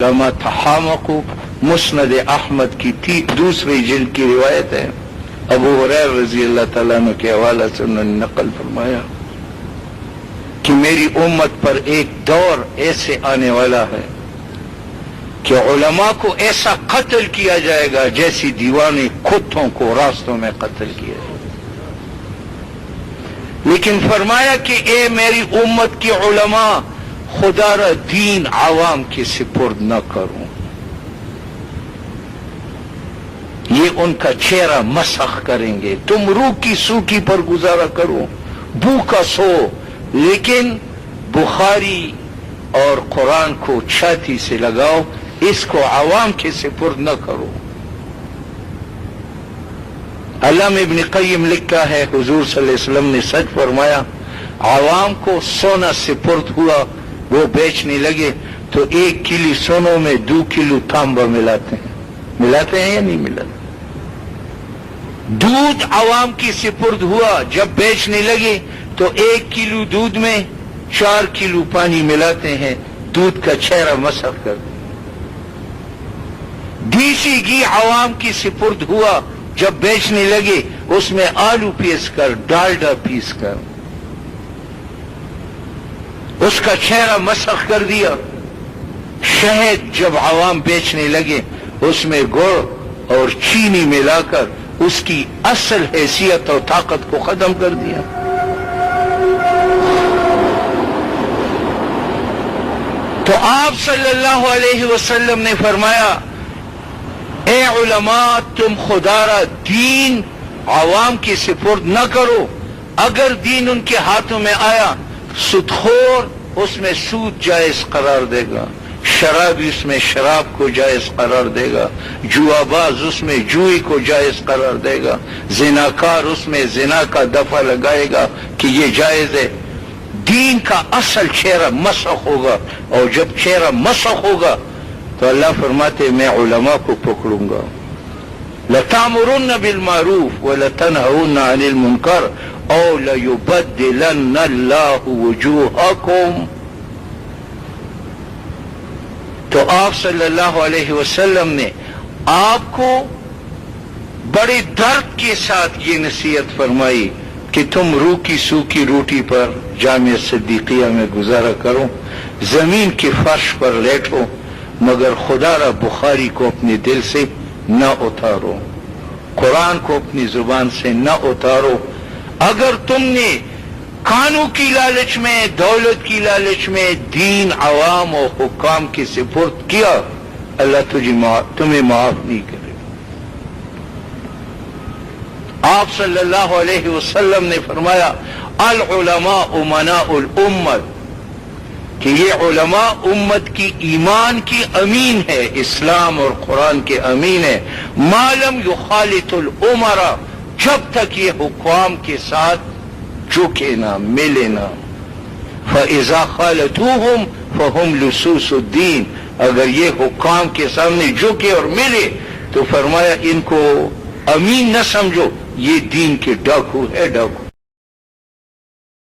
لما تحامقوا، مسند احمد کی دوسری جلد کی روایت ہے، ابو ہریرہ رضی اللہ تعالیٰ عنہ کے حوالہ سے انہوں نے نقل فرمایا کہ میری امت پر ایک دور ایسے آنے والا ہے کہ علماء کو ایسا قتل کیا جائے گا جیسی دیوانے کتوں کو راستوں میں قتل کیا جائے، لیکن فرمایا کہ اے میری امت کی علماء، خدا را دین عوام کے سپرد نہ کروں، یہ ان کا چہرہ مسخ کریں گے، تم روکی سوکی پر گزارا کرو، بھوکا سو، لیکن بخاری اور قرآن کو چھاتی سے لگاؤ، اس کو عوام کے سپرد نہ کرو۔ علامہ ابن قیم لکھا ہے حضور صلی اللہ علیہ وسلم نے سچ فرمایا، عوام کو سونا سپرد ہوا، وہ بیچنے لگے تو 1 کلو سونوں میں 2 کلو تانبا ملاتے ہیں یا نہیں ملاتے؟ دودھ عوام کی سپرد ہوا، جب بیچنے لگے تو 1 کلو دودھ میں 4 کلو پانی ملاتے ہیں، دودھ کا چہرہ مسخ کر دیں۔ دیسی گھی عوام کی سپرد ہوا، جب بیچنے لگے اس میں آلو پیس کر، ڈالڈا پیس کر اس کا چہرہ مسخ کر دیا۔ شہد جب عوام بیچنے لگے اس میں گڑ اور چینی ملا کر اس کی اصل حیثیت اور طاقت کو ختم کر دیا۔ تو آپ صلی اللہ علیہ وسلم نے فرمایا، اے علماء، تم خدا را دین عوام کی سپرد نہ کرو، اگر دین ان کے ہاتھوں میں آیا، سودخور اس میں سود جائز قرار دے گا، شرابی اس میں شراب کو جائز قرار دے گا، جواباز اس میں جوئی کو جائز قرار دے گا، زناکار اس میں زنا کا دفعہ لگائے گا کہ یہ جائز ہے۔ دین کا اصل چہرہ مسخ ہوگا، اور جب چہرہ مسخ ہوگا تو اللہ فرماتے میں علماء کو پکڑوں گا۔ لَتَأْمُرُنَّ بِالْمَعْرُوفِ وَلَتَنْهَوْنَ عَنِ الْمُنْكَرِ أَوْ لَيُبَدِّلَنَّ اللَّهُ وُجُوهَكُمْ۔ تو آپ صلی اللہ علیہ وسلم نے آپ کو بڑے درد کے ساتھ یہ نصیحت فرمائی کہ تم روکی سوکی روٹی پر جامعہ صدیقیہ میں گزارا کرو، زمین کے فرش پر لیٹو، مگر خدا را بخاری کو اپنے دل سے نہ اتارو، قرآن کو اپنی زبان سے نہ اتارو۔ اگر تم نے کانوں کی لالچ میں، دولت کی لالچ میں دین عوام اور حکام کے سپرد کیا، اللہ تمہیں معاف نہیں کرے۔ آپ صلی اللہ علیہ وسلم نے فرمایا، العلماء امناء الامت، کہ یہ علماء امت کی ایمان کی امین ہے، اسلام اور قرآن کے امین ہے، ما لم یخالط الامراء، جب تک یہ حکام کے ساتھ جھکے نہ، ملے نہ۔ فَإِذَا خَالَطُوهُمْ فَهُمْ لُصُوصُ الدِّينِ، اگر یہ حکام کے سامنے جھکے اور ملے تو فرمایا ان کو امین نہ سمجھو، یہ دین کے ڈاکو ہے، ڈاکو۔